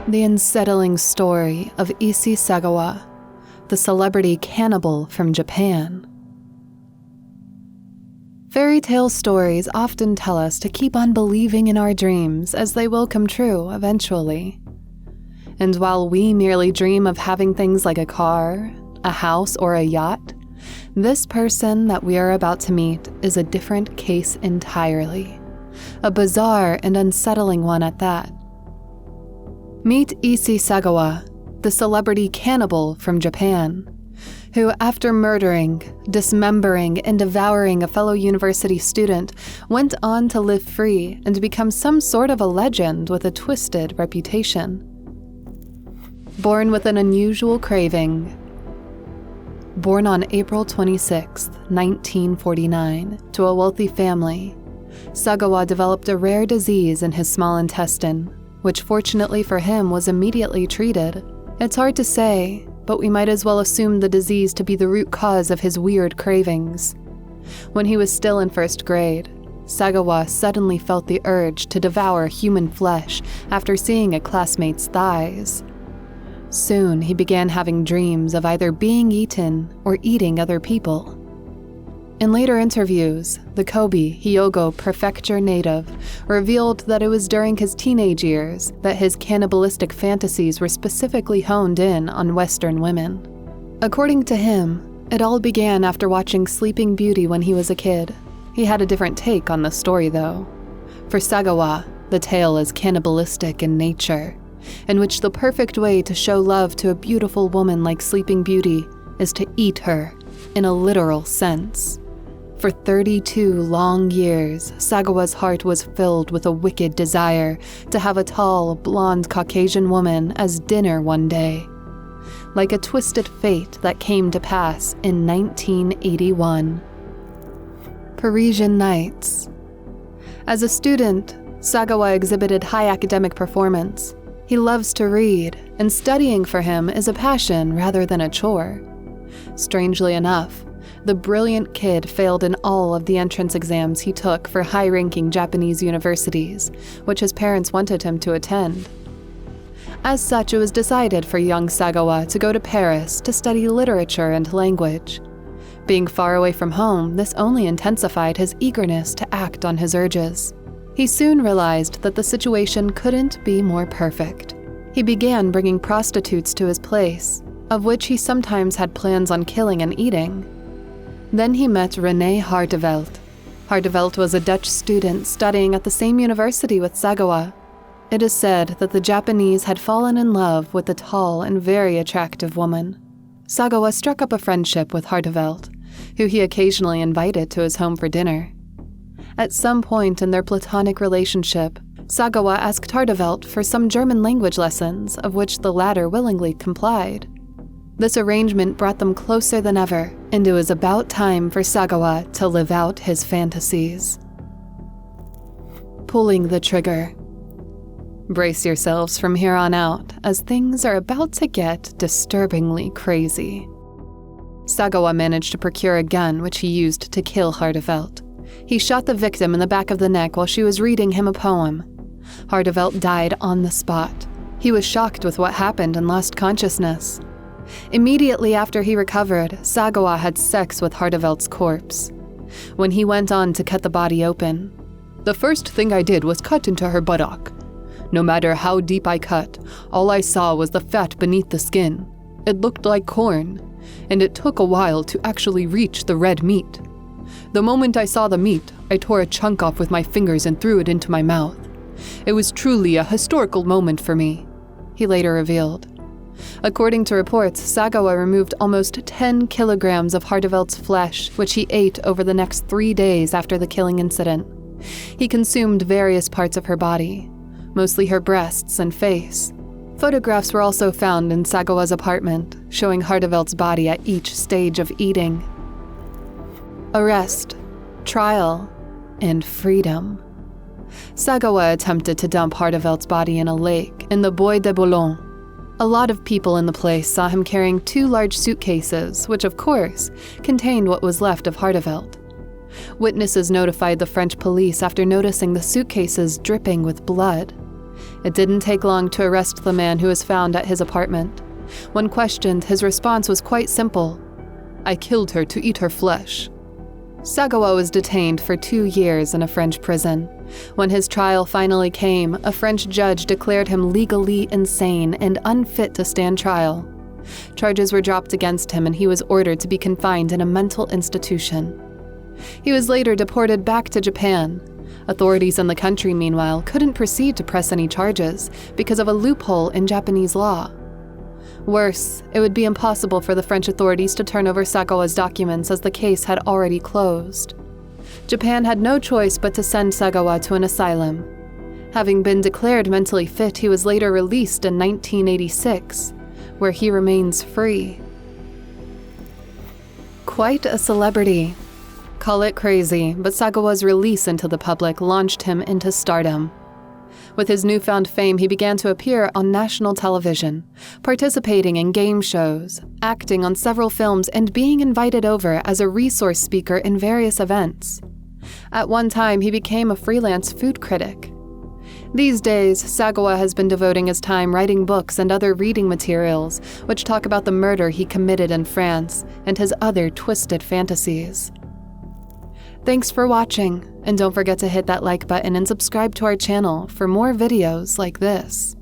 The unsettling story of Issei Sagawa, the celebrity cannibal from Japan. Fairy tale stories often tell us to keep on believing in our dreams, as they will come true eventually. And while we merely dream of having things like a car, a house, or a yacht, this person that we are about to meet is a different case entirely. A bizarre and unsettling one at that. Meet Issei Sagawa, the celebrity cannibal from Japan, who, after murdering, dismembering, and devouring a fellow university student, went on to live free and become some sort of a legend with a twisted reputation. Born with an unusual craving. Born on April 26, 1949, to a wealthy family, Sagawa developed a rare disease in his small intestine, which fortunately for him was immediately treated. It's hard to say, but we might as well assume the disease to be the root cause of his weird cravings. When he was still in first grade, Sagawa suddenly felt the urge to devour human flesh after seeing a classmate's thighs. Soon he began having dreams of either being eaten or eating other people. In later interviews, the Kobe, Hyogo prefecture native revealed that it was during his teenage years that his cannibalistic fantasies were specifically honed in on Western women. According to him, it all began after watching Sleeping Beauty when he was a kid. He had a different take on the story, though. For Sagawa, the tale is cannibalistic in nature, in which the perfect way to show love to a beautiful woman like Sleeping Beauty is to eat her, in a literal sense. For 32 long years, Sagawa's heart was filled with a wicked desire to have a tall, blonde Caucasian woman as dinner one day. Like a twisted fate that came to pass in 1981. Parisian Nights. As a student, Sagawa exhibited high academic performance. He loves to read, and studying for him is a passion rather than a chore. Strangely enough, the brilliant kid failed in all of the entrance exams he took for high-ranking Japanese universities, which his parents wanted him to attend. As such, it was decided for young Sagawa to go to Paris to study literature and language. Being far away from home, this only intensified his eagerness to act on his urges. He soon realized that the situation couldn't be more perfect. He began bringing prostitutes to his place, of which he sometimes had plans on killing and eating. Then he met René Hartevelt. Hartevelt was a Dutch student studying at the same university with Sagawa. It is said that the Japanese had fallen in love with the tall and very attractive woman. Sagawa struck up a friendship with Hartevelt, who he occasionally invited to his home for dinner. At some point in their platonic relationship, Sagawa asked Hartevelt for some German language lessons, of which the latter willingly complied. This arrangement brought them closer than ever, and it was about time for Sagawa to live out his fantasies. Pulling the trigger. Brace yourselves from here on out, as things are about to get disturbingly crazy. Sagawa managed to procure a gun which he used to kill Hartevelt. He shot the victim in the back of the neck while she was reading him a poem. Hartevelt died on the spot. He was shocked with what happened and lost consciousness. Immediately after he recovered, Sagawa had sex with Hartevelt's corpse. When he went on to cut the body open, "The first thing I did was cut into her buttock. No matter how deep I cut, all I saw was the fat beneath the skin. It looked like corn, and it took a while to actually reach the red meat. The moment I saw the meat, I tore a chunk off with my fingers and threw it into my mouth. It was truly a historical moment for me," he later revealed. According to reports, Sagawa removed almost 10 kilograms of Hartevelt's flesh, which he ate over the next 3 days after the killing incident. He consumed various parts of her body, mostly her breasts and face. Photographs were also found in Sagawa's apartment, showing Hartevelt's body at each stage of eating. Arrest, trial, and freedom. Sagawa attempted to dump Hartevelt's body in a lake in the Bois de Boulogne. A lot of people in the place saw him carrying 2 large suitcases, which of course contained what was left of Hartevelt. Witnesses notified the French police after noticing the suitcases dripping with blood. It didn't take long to arrest the man who was found at his apartment. When questioned, his response was quite simple. "I killed her to eat her flesh." Sagawa was detained for 2 years in a French prison. When his trial finally came, a French judge declared him legally insane and unfit to stand trial. Charges were dropped against him and he was ordered to be confined in a mental institution. He was later deported back to Japan. Authorities in the country, meanwhile, couldn't proceed to press any charges because of a loophole in Japanese law. Worse, it would be impossible for the French authorities to turn over Sagawa's documents as the case had already closed. Japan had no choice but to send Sagawa to an asylum. Having been declared mentally fit, he was later released in 1986, where he remains free. Quite a celebrity. Call it crazy, but Sagawa's release into the public launched him into stardom. With his newfound fame, he began to appear on national television, participating in game shows, acting on several films, and being invited over as a resource speaker in various events. At one time, he became a freelance food critic. These days, Sagawa has been devoting his time writing books and other reading materials, which talk about the murder he committed in France and his other twisted fantasies. Thanks for watching, and don't forget to hit that like button and subscribe to our channel for more videos like this.